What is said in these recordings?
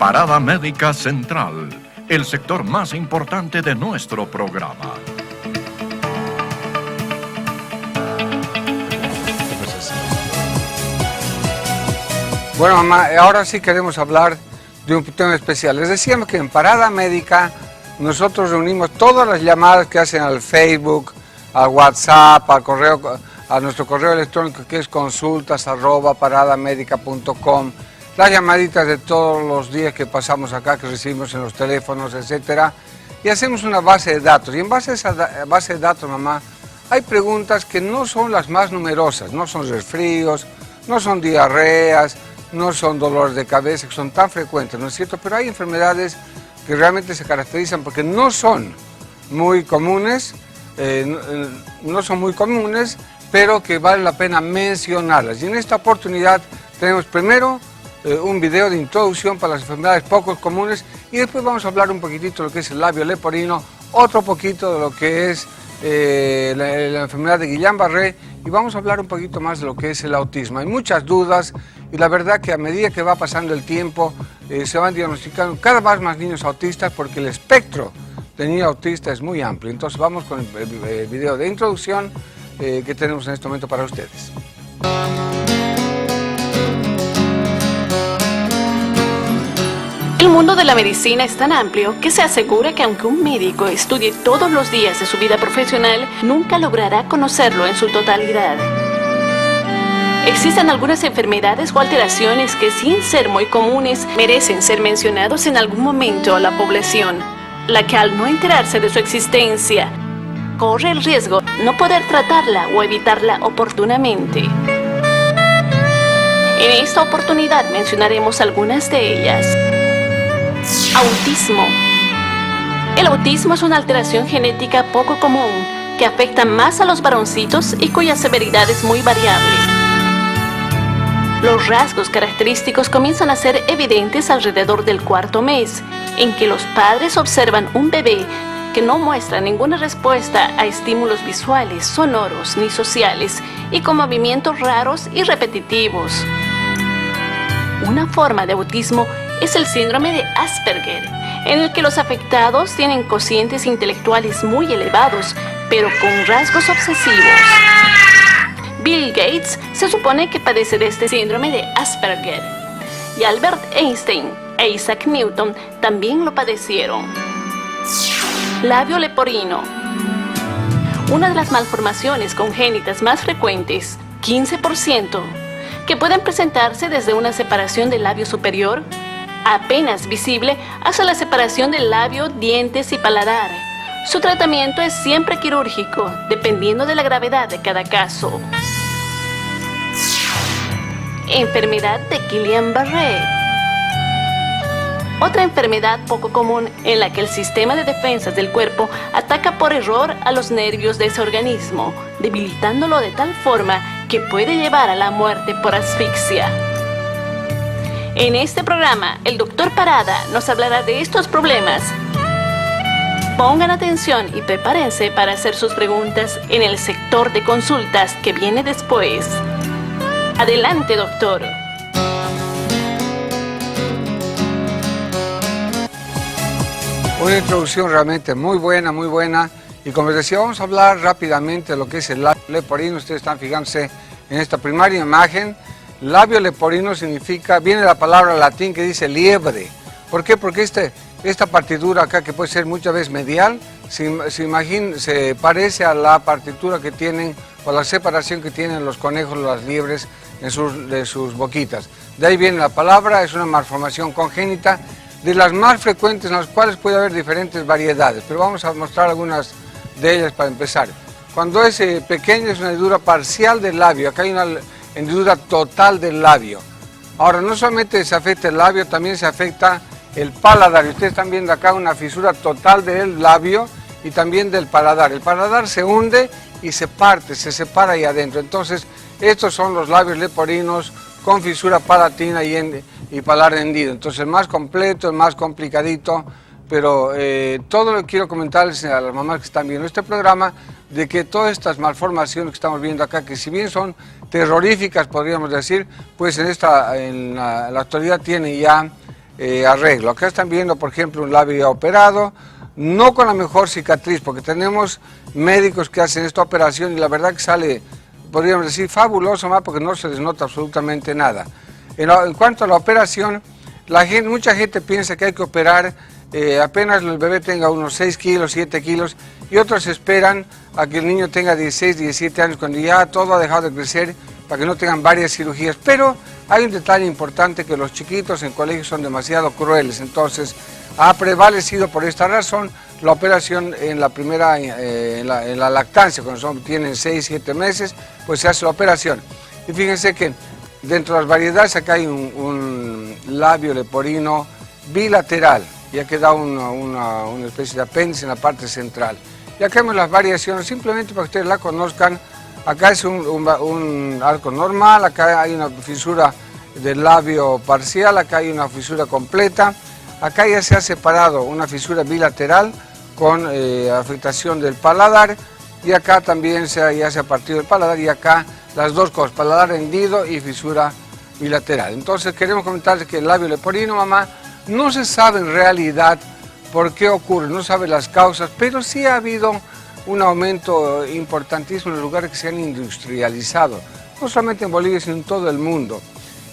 Parada Médica Central, el sector más importante de nuestro programa. Bueno, mamá, ahora sí queremos hablar de un tema especial. Les decíamos que en Parada Médica nosotros reunimos todas las llamadas que hacen al Facebook, al WhatsApp, al correo, a nuestro correo electrónico que es consultas@paradamedica.com, las llamaditas de todos los días que pasamos acá, que recibimos en los teléfonos, etcétera, y hacemos una base de datos. Y en base a esa base de datos, mamá, hay preguntas que no son las más numerosas, no son resfríos, no son diarreas, no son dolores de cabeza, que son tan frecuentes, ¿no es cierto? Pero hay enfermedades que realmente se caracterizan porque no son muy comunes, pero que vale la pena mencionarlas. Y en esta oportunidad tenemos primero un video de introducción para las enfermedades poco comunes y después vamos a hablar un poquitito de lo que es el labio leporino, otro poquito de lo que es la enfermedad de Guillain-Barré y vamos a hablar un poquito más de lo que es el autismo. Hay muchas dudas y la verdad que a medida que va pasando el tiempo se van diagnosticando cada vez más niños autistas porque el espectro de niño autista es muy amplio. Entonces vamos con el video de introducción que tenemos en este momento para ustedes. El mundo de la medicina es tan amplio que se asegura que aunque un médico estudie todos los días de su vida profesional, nunca logrará conocerlo en su totalidad. Existen algunas enfermedades o alteraciones que, sin ser muy comunes, merecen ser mencionados en algún momento a la población, la que al no enterarse de su existencia, corre el riesgo de no poder tratarla o evitarla oportunamente. En esta oportunidad mencionaremos algunas de ellas. Autismo. El autismo es una alteración genética poco común que afecta más a los varoncitos y cuya severidad es muy variable. Los rasgos característicos comienzan a ser evidentes alrededor del cuarto mes, en que los padres observan un bebé que no muestra ninguna respuesta a estímulos visuales, sonoros ni sociales y con movimientos raros y repetitivos. Una forma de autismo es el síndrome de Asperger, en el que los afectados tienen cocientes intelectuales muy elevados, pero con rasgos obsesivos. Bill Gates se supone que padece de este síndrome de Asperger, y Albert Einstein e Isaac Newton también lo padecieron. Labio leporino. Una de las malformaciones congénitas más frecuentes, 15%, que pueden presentarse desde una separación del labio superior, apenas visible, hasta la separación del labio, dientes y paladar. Su tratamiento es siempre quirúrgico, dependiendo de la gravedad de cada caso. Enfermedad de Guillain-Barré. Otra enfermedad poco común en la que el sistema de defensas del cuerpo ataca por error a los nervios de ese organismo, debilitándolo de tal forma que puede llevar a la muerte por asfixia. En este programa, el Dr. Parada nos hablará de estos problemas. Pongan atención y prepárense para hacer sus preguntas en el sector de consultas que viene después. Adelante, doctor. Una introducción realmente muy buena. Y como les decía, vamos a hablar rápidamente de lo que es el labio leporino. Ustedes están fijándose en esta primera imagen. Labio leporino viene de la palabra latín que dice liebre. ¿Por qué? Porque esta partidura acá, que puede ser muchas veces medial, se parece a la partitura que tienen o la separación que tienen los conejos o las liebres de sus boquitas. De ahí viene la palabra, es una malformación congénita de las más frecuentes, en las cuales puede haber diferentes variedades, pero vamos a mostrar algunas de ellas para empezar. Cuando es pequeño es una hendidura parcial del labio, acá hay una hendidura total del labio. Ahora, no solamente se afecta el labio, también se afecta el paladar. Ustedes están viendo acá una fisura total del labio y también del paladar. El paladar se hunde y se parte, se separa ahí adentro. Entonces, estos son los labios leporinos con fisura palatina y paladar hendido. Entonces, el más completo, el más complicadito, pero todo lo que quiero comentarles a las mamás que están viendo este programa, de que todas estas malformaciones que estamos viendo acá, que si bien son terroríficas, podríamos decir, pues en la actualidad tienen ya arreglo. Acá están viendo, por ejemplo, un labio ya operado, no con la mejor cicatriz, porque tenemos médicos que hacen esta operación y la verdad que sale, podríamos decir, fabuloso, más porque no se les nota absolutamente nada. En cuanto a la operación, mucha gente piensa que hay que operar apenas el bebé tenga unos 6 kilos, 7 kilos, y otros esperan a que el niño tenga 16, 17 años, cuando ya todo ha dejado de crecer, para que no tengan varias cirugías. Pero hay un detalle importante, que los chiquitos en colegio son demasiado crueles, entonces ha prevalecido por esta razón la operación en la primera, en la lactancia, cuando tienen 6, 7 meses, pues se hace la operación. Y fíjense que dentro de las variedades acá hay un labio leporino bilateral, ya queda una especie de apéndice en la parte central. Y acá vemos las variaciones, simplemente para que ustedes la conozcan. Acá es un arco normal, acá hay una fisura del labio parcial, acá hay una fisura completa, acá ya se ha separado una fisura bilateral con afectación del paladar, y acá también ya se ha partido el paladar, y acá las dos cosas, paladar hendido y fisura bilateral. Entonces queremos comentarles que el labio leporino, mamá, no se sabe en realidad por qué ocurre, no sabe las causas, pero sí ha habido un aumento importantísimo en los lugares que se han industrializado, no solamente en Bolivia, sino en todo el mundo.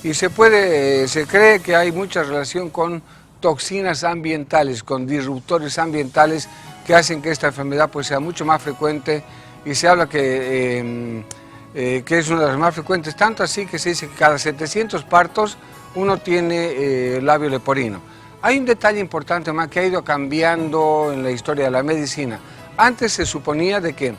Y se cree que hay mucha relación con toxinas ambientales, con disruptores ambientales que hacen que esta enfermedad pues sea mucho más frecuente, y se habla que es una de las más frecuentes, tanto así que se dice que cada 700 partos uno tiene labio leporino. Hay un detalle importante más que ha ido cambiando en la historia de la medicina. Antes se suponía de que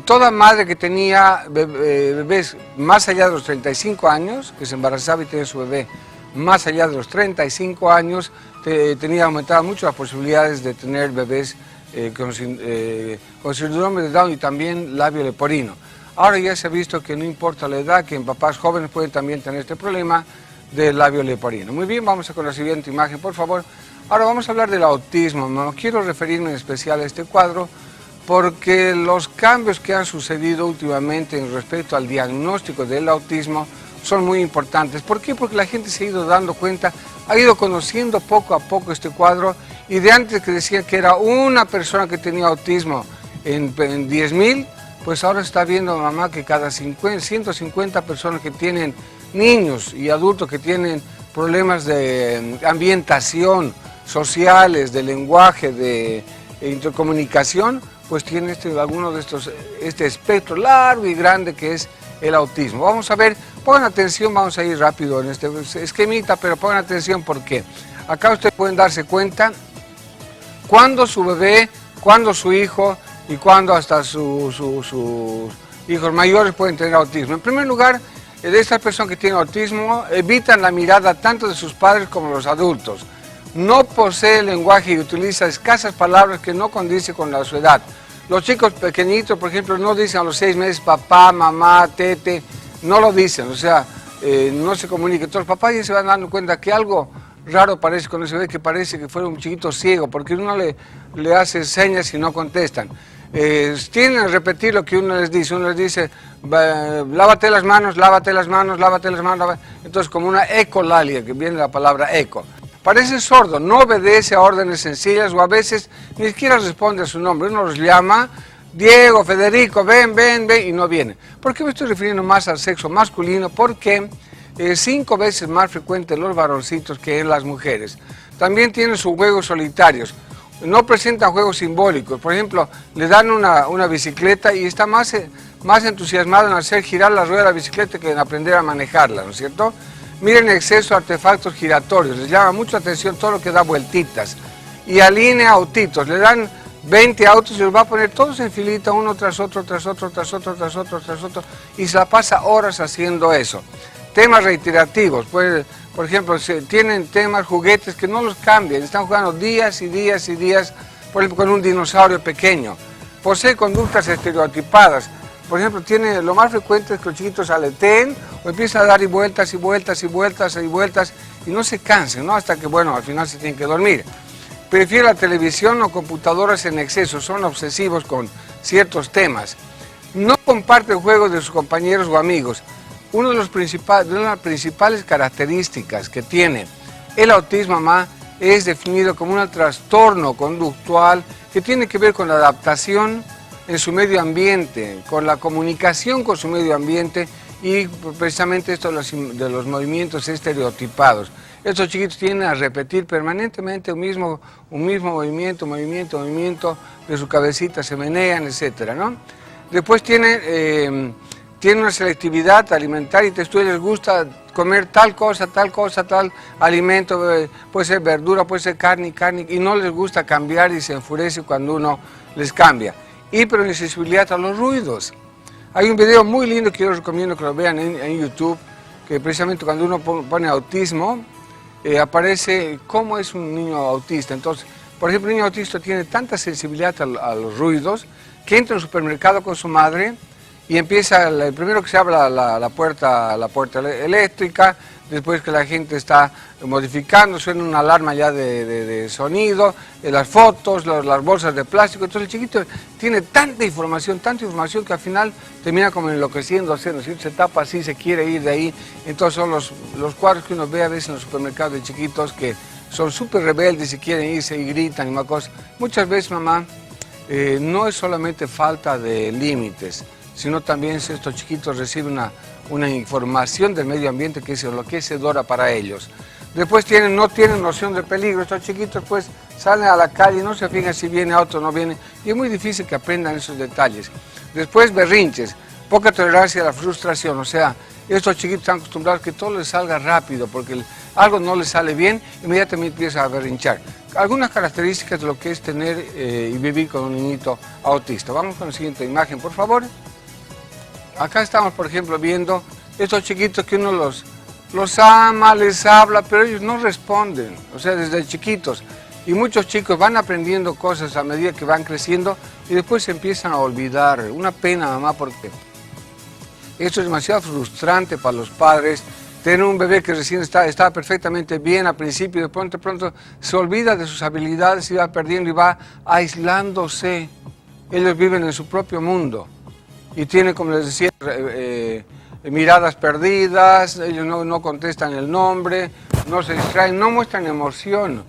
toda madre que tenía bebés más allá de los 35 años, que se embarazaba y tenía su bebé más allá de los 35 años, tenía aumentado mucho las posibilidades de tener bebés con síndrome de Down y también labio leporino. Ahora ya se ha visto que no importa la edad, que en papás jóvenes pueden también tener este problema del labio leporino. Muy bien, vamos a con la siguiente imagen, por favor. Ahora vamos a hablar del autismo. No quiero referirme en especial a este cuadro porque los cambios que han sucedido últimamente en respecto al diagnóstico del autismo son muy importantes. ¿Por qué? Porque la gente se ha ido dando cuenta, ha ido conociendo poco a poco este cuadro, y de antes que decían que era una persona que tenía autismo en 10.000, pues ahora está viendo, mamá, que cada 150 personas que tienen niños y adultos que tienen problemas de ambientación, sociales, de lenguaje, de intercomunicación, pues tiene alguno de estos, este espectro largo y grande que es el autismo. Vamos a ver, pongan atención, vamos a ir rápido en este esquemita, pero pongan atención porque acá ustedes pueden darse cuenta cuando su bebé, cuando su hijo y cuando hasta sus hijos mayores pueden tener autismo. En primer lugar, de estas personas que tienen autismo evitan la mirada tanto de sus padres como de los adultos. No posee lenguaje y utiliza escasas palabras que no condicen con su edad. Los chicos pequeñitos, por ejemplo, no dicen a los 6 meses papá, mamá, tete, no lo dicen, o sea, no se comunican. Entonces los papás ya se van dando cuenta que algo raro parece con ese bebé, que parece que fuera un chiquito ciego, porque uno le hace señas y no contestan. Tienen a repetir lo que uno les dice, lávate las manos, lávate las manos, lávate las manos, entonces como una ecolalia, que viene la palabra eco. Parece sordo, no obedece a órdenes sencillas, o a veces ni siquiera responde a su nombre. Uno los llama, Diego, Federico, ven, ven, ven, y no viene. ¿Por qué me estoy refiriendo más al sexo masculino? Porque 5 veces más frecuente en los varoncitos que en las mujeres. También tienen sus juegos solitarios. No presentan juegos simbólicos. Por ejemplo, le dan una bicicleta y está más entusiasmado en hacer girar la rueda de la bicicleta que en aprender a manejarla, ¿no es cierto? Miren el exceso de artefactos giratorios, les llama mucha atención todo lo que da vueltitas. Y alinea autitos, le dan 20 autos y los va a poner todos en filita, uno tras otro, tras otro, tras otro, tras otro, tras otro, y se la pasa horas haciendo eso. Temas reiterativos, pues, por ejemplo, tienen temas, juguetes que no los cambian, están jugando días y días y días, por ejemplo, con un dinosaurio pequeño. Posee conductas estereotipadas. Por ejemplo, lo más frecuente es que los chiquitos aleteen o empiezan a dar y vueltas y vueltas y vueltas y vueltas y no se cansen, ¿no? Hasta que, bueno, al final se tienen que dormir. Prefiere la televisión o computadoras en exceso, son obsesivos con ciertos temas. No comparte juegos de sus compañeros o amigos. Una de las principales características que tiene El autismo, mamá, es definido como un trastorno conductual que tiene que ver con la adaptación en su medio ambiente, con la comunicación con su medio ambiente y precisamente esto de los movimientos estereotipados. Estos chiquitos tienden a repetir permanentemente un mismo movimiento de su cabecita, se menean, etc., ¿no? Después tienen una selectividad alimentaria y textura, les gusta comer tal cosa, tal alimento, puede ser verdura, puede ser carne, y no les gusta cambiar y se enfurece cuando uno les cambia. Hiperinsensibilidad a los ruidos. Hay un video muy lindo que yo les recomiendo que lo vean en YouTube, que precisamente cuando uno pone autismo, aparece cómo es un niño autista. Entonces, por ejemplo, un niño autista tiene tanta sensibilidad a los ruidos que entra al supermercado con su madre y empieza, el primero que se abre la puerta eléctrica, después que la gente está modificando, suena una alarma ya de sonido, las fotos, las bolsas de plástico. Entonces el chiquito tiene tanta información que al final termina como enloqueciendo, se tapa así, se quiere ir de ahí. Entonces son los cuadros que uno ve a veces en los supermercados de chiquitos que son súper rebeldes y quieren irse y gritan y más cosas. Muchas veces, mamá, no es solamente falta de límites, sino también si estos chiquitos reciben una información del medio ambiente que es enloquecedora para ellos. Después no tienen noción de peligro. Estos chiquitos pues salen a la calle y no se fijan si viene auto o no viene, y es muy difícil que aprendan esos detalles. Después berrinches, poca tolerancia a la frustración, o sea, estos chiquitos están acostumbrados a que todo les salga rápido, porque algo no les sale bien, inmediatamente empiezan a berrinchar. Algunas características de lo que es tener y vivir con un niñito autista. Vamos con la siguiente imagen, por favor. Acá estamos, por ejemplo, viendo estos chiquitos que uno los ama, les habla, pero ellos no responden, o sea, desde chiquitos. Y muchos chicos van aprendiendo cosas a medida que van creciendo y después se empiezan a olvidar. Una pena, mamá, porque esto es demasiado frustrante para los padres. Tener un bebé que recién estaba perfectamente bien al principio y de pronto se olvida de sus habilidades y va perdiendo y va aislándose. Ellos viven en su propio mundo y tienen, como les decía, miradas perdidas, ellos no contestan el nombre, no se distraen, no muestran emoción,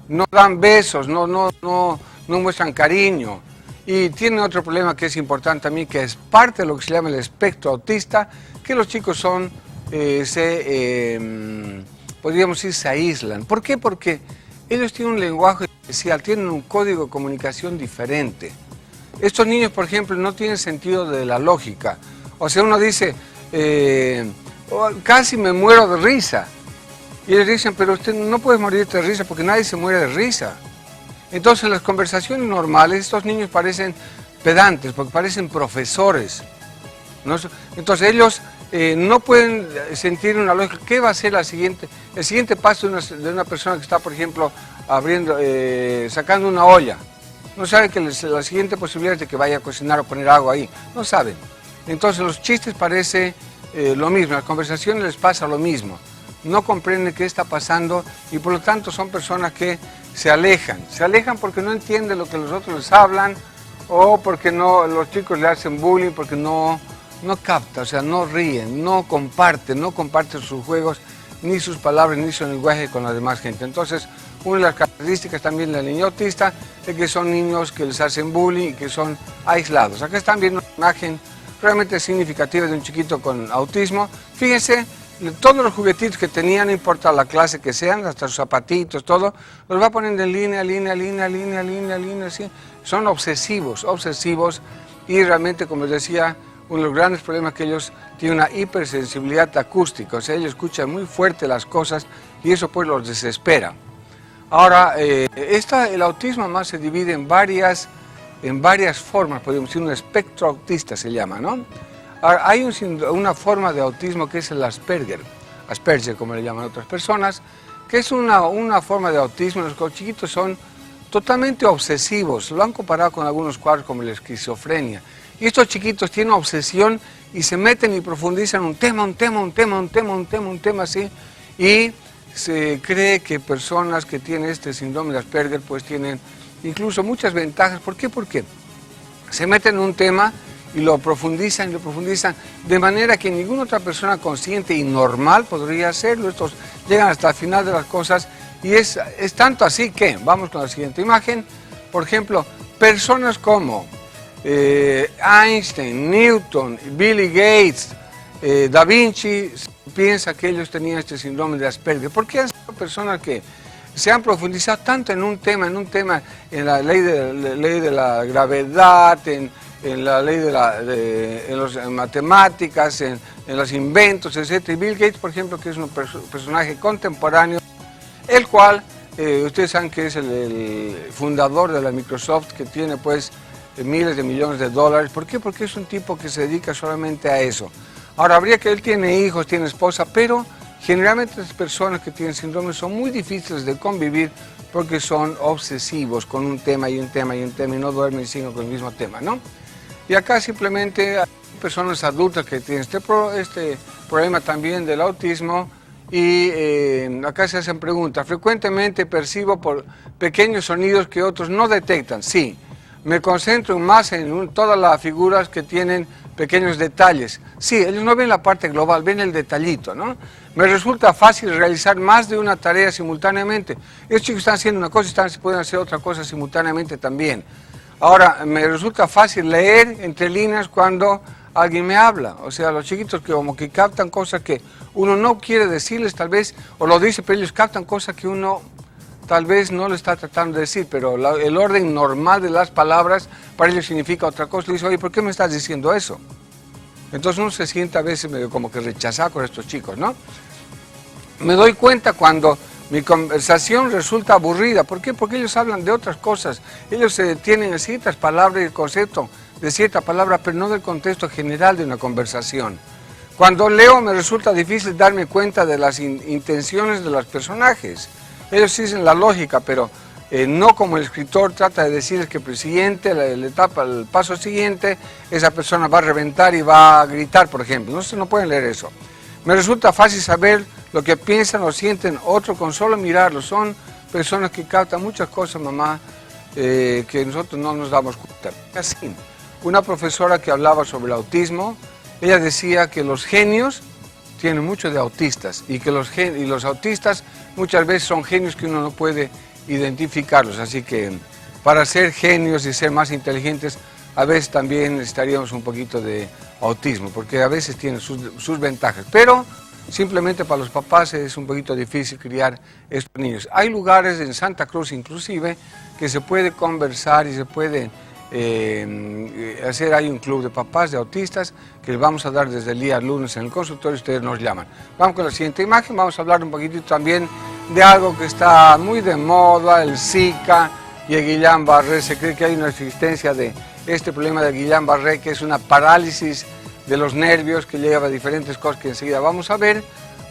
no dan besos, no muestran cariño. Y tienen otro problema que es importante también, que es parte de lo que se llama el espectro autista, que los chicos podríamos decir, se aíslan. ¿Por qué? Porque ellos tienen un lenguaje especial, tienen un código de comunicación diferente. Estos niños, por ejemplo, no tienen sentido de la lógica. O sea, uno dice, casi me muero de risa. Y ellos dicen, pero usted no puede morir de risa porque nadie se muere de risa. Entonces, en las conversaciones normales, estos niños parecen pedantes, porque parecen profesores, ¿no? Entonces, ellos no pueden sentir una lógica. ¿Qué va a ser el siguiente paso de una persona que está, por ejemplo, sacando una olla? No saben que la siguiente posibilidad es de que vaya a cocinar o poner agua ahí. No saben. Entonces, los chistes parece lo mismo, las conversaciones les pasa lo mismo. No comprenden qué está pasando y por lo tanto son personas que se alejan porque no entienden lo que los otros les hablan o porque los chicos le hacen bullying, porque no capta, o sea, no ríen, no comparten sus juegos, ni sus palabras, ni su lenguaje con la demás gente. Entonces, una de las características también del niño autista es que son niños que les hacen bullying y que son aislados. Acá están viendo una imagen realmente significativa de un chiquito con autismo. Fíjense, todos los juguetitos que tenían, no importa la clase que sean, hasta sus zapatitos, todo, los va poniendo en línea, así. Son obsesivos, y realmente, como les decía, uno de los grandes problemas es que ellos tienen una hipersensibilidad acústica, o sea, ellos escuchan muy fuerte las cosas y eso pues los desespera. Ahora, el autismo más se divide en varias formas, podríamos decir, un espectro autista se llama, ¿no? Ahora, hay una forma de autismo que es el Asperger como le llaman otras personas, que es una forma de autismo en los que los chiquitos son totalmente obsesivos. Lo han comparado con algunos cuadros como la esquizofrenia. Y estos chiquitos tienen obsesión y se meten y profundizan un tema así, y se cree que personas que tienen este síndrome de Asperger pues tienen incluso muchas ventajas. ¿Por qué? Porque se meten en un tema y lo profundizan y lo profundizan, de manera que ninguna otra persona consciente y normal podría hacerlo. Estos llegan hasta el final de las cosas y es tanto así que, vamos con la siguiente imagen, por ejemplo, personas como Einstein, Newton, Billy Gates, Da Vinci, piensa que ellos tenían este síndrome de Asperger, porque han sido personas que se han profundizado tanto en un tema, en la ley de la gravedad, en la ley en matemáticas, en los inventos, etc. Y Bill Gates, por ejemplo, que es un personaje contemporáneo, el cual, ustedes saben que es el fundador de la Microsoft, que tiene pues miles de millones de dólares. ¿Por qué? Porque es un tipo que se dedica solamente a eso. Ahora, habría que él tiene hijos, tiene esposa, pero generalmente las personas que tienen síndrome son muy difíciles de convivir porque son obsesivos con un tema y un tema y un tema y no duermen sino con el mismo tema, ¿no? Y acá simplemente hay personas adultas que tienen este problema también del autismo y acá se hacen preguntas. Frecuentemente percibo por pequeños sonidos que otros no detectan. Sí, me concentro más en todas las figuras que tienen pequeños detalles. Sí, ellos no ven la parte global, ven el detallito, ¿no? Me resulta fácil realizar más de una tarea simultáneamente. Estos chicos están haciendo una cosa y pueden hacer otra cosa simultáneamente también. Ahora, me resulta fácil leer entre líneas cuando alguien me habla. O sea, los chiquitos que como que captan cosas que uno no quiere decirles tal vez, o lo dice, pero ellos captan cosas que uno tal vez no le está tratando de decir, pero el orden normal de las palabras para ellos significa otra cosa. Le dice, oye, ¿por qué me estás diciendo eso? Entonces uno se siente a veces medio como que rechazado con estos chicos, ¿no? Me doy cuenta cuando mi conversación resulta aburrida. ¿Por qué? Porque ellos hablan de otras cosas. Ellos se detienen en ciertas palabras y el concepto de cierta palabra, pero no del contexto general de una conversación. Cuando leo me resulta difícil darme cuenta de las intenciones de los personajes. Ellos dicen la lógica, pero no como el escritor trata de decirles que el siguiente, la etapa, el paso siguiente, esa persona va a reventar y va a gritar, por ejemplo. No pueden leer eso. Me resulta fácil saber lo que piensan o sienten otros con solo mirarlos. Son personas que captan muchas cosas, mamá, que nosotros no nos damos cuenta. Así, una profesora que hablaba sobre el autismo, ella decía que los genios tienen mucho de autistas y que los autistas muchas veces son genios que uno no puede identificarlos. Así que para ser genios y ser más inteligentes, a veces también necesitaríamos un poquito de autismo, porque a veces tiene sus ventajas. Pero simplemente para los papás es un poquito difícil criar estos niños. Hay lugares en Santa Cruz inclusive que se puede conversar y se puede hay un club de papás de autistas que les vamos a dar desde el día lunes en el consultorio y ustedes nos llaman. Vamos con la siguiente imagen, vamos a hablar un poquitito también de algo que está muy de moda, el Zika y el Guillain-Barré. Se cree que hay una existencia de este problema de Guillain-Barré, que es una parálisis de los nervios que lleva a diferentes cosas que enseguida vamos a ver,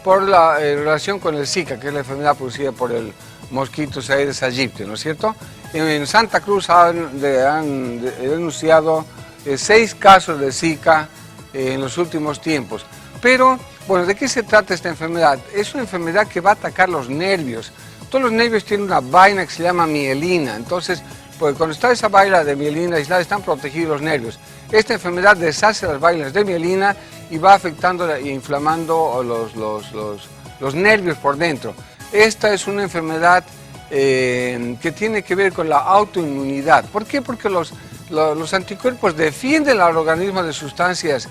por la relación con el Zika, que es la enfermedad producida por el mosquito Aedes aegypti, ¿no es cierto? En Santa Cruz han denunciado 6 casos de Zika en los últimos tiempos. Pero, bueno, ¿de qué se trata esta enfermedad? Es una enfermedad que va a atacar los nervios. Todos los nervios tienen una vaina que se llama mielina. Entonces, pues, cuando está esa vaina de mielina aislada, están protegidos los nervios. Esta enfermedad deshace las vainas de mielina y va afectando e inflamando los nervios por dentro. Esta es una enfermedad que tiene que ver con la autoinmunidad. ¿Por qué? Porque los anticuerpos defienden al organismo de sustancias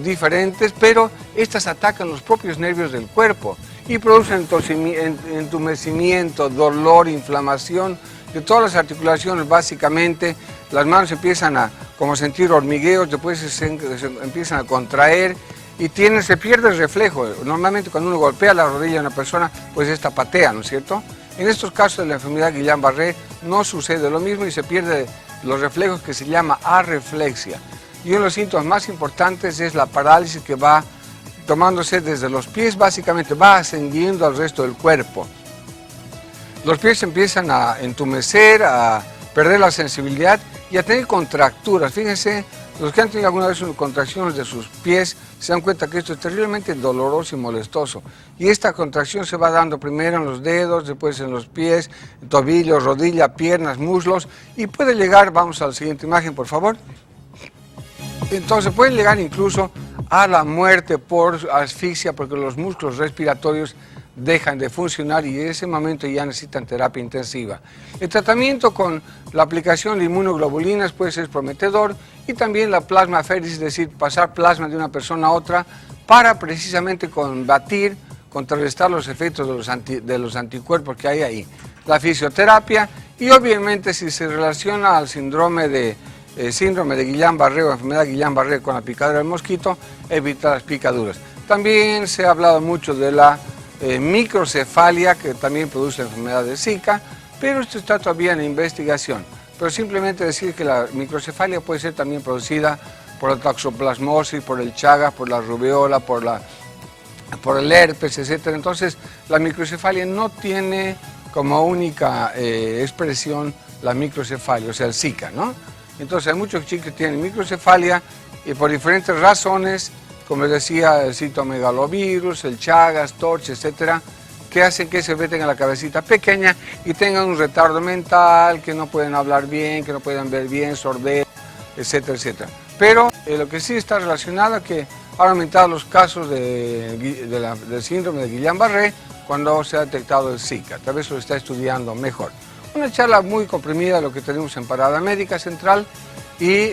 diferentes, pero estas atacan los propios nervios del cuerpo y producen entumecimiento, dolor, inflamación de todas las articulaciones. Básicamente las manos empiezan a como sentir hormigueos, después se empiezan a contraer y se pierde el reflejo. Normalmente cuando uno golpea la rodilla de una persona, pues esta patea, ¿no es cierto? En estos casos de la enfermedad Guillain-Barré no sucede lo mismo y se pierde los reflejos, que se llama arreflexia. Y uno de los síntomas más importantes es la parálisis, que va tomándose desde los pies, básicamente va ascendiendo al resto del cuerpo. Los pies empiezan a entumecer, a perder la sensibilidad y a tener contracturas. Fíjense, los que han tenido alguna vez contracciones de sus pies se dan cuenta que esto es terriblemente doloroso y molestoso. Y esta contracción se va dando primero en los dedos, después en los pies, tobillos, rodilla, piernas, muslos y puede llegar, vamos a la siguiente imagen por favor. Entonces pueden llegar incluso a la muerte por asfixia porque los músculos respiratorios dejan de funcionar y en ese momento ya necesitan terapia intensiva. El tratamiento con la aplicación de inmunoglobulinas puede ser prometedor y también la plasmaféresis, es decir, pasar plasma de una persona a otra para precisamente combatir, contrarrestar los efectos de los anticuerpos que hay ahí. La fisioterapia y obviamente si se relaciona al síndrome de Guillain-Barré o enfermedad de Guillain-Barré con la picadura del mosquito, evita las picaduras. También se ha hablado mucho de la microcefalia, que también produce la enfermedad de Zika, pero esto está todavía en investigación. Pero simplemente decir que la microcefalia puede ser también producida por la toxoplasmosis, por el Chagas, por la rubeola, por el herpes, etc. Entonces, la microcefalia no tiene como única expresión la microcefalia, o sea, el Zika, ¿no? Entonces, hay muchos chicos que tienen microcefalia y por diferentes razones, como les decía, el citomegalovirus, el Chagas, Torch, etcétera, que hacen que se meten en la cabecita pequeña y tengan un retardo mental, que no pueden hablar bien, que no pueden ver bien, sordera, etcétera, etcétera. Pero lo que sí está relacionado es que han aumentado los casos del síndrome de Guillain-Barré cuando se ha detectado el Zika. Tal vez lo está estudiando mejor. Una charla muy comprimida de lo que tenemos en Parada Médica Central y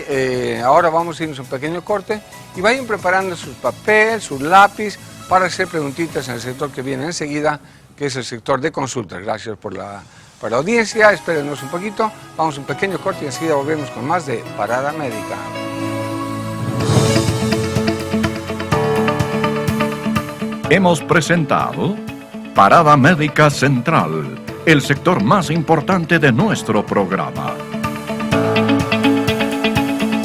ahora vamos a irnos a un pequeño corte y vayan preparando sus papel, sus lápiz para hacer preguntitas en el sector que viene enseguida, que es el sector de consultas. Gracias por la audiencia, espérenos un poquito, vamos a un pequeño corte y enseguida volvemos con más de Parada Médica. Hemos presentado Parada Médica Central, el sector más importante de nuestro programa.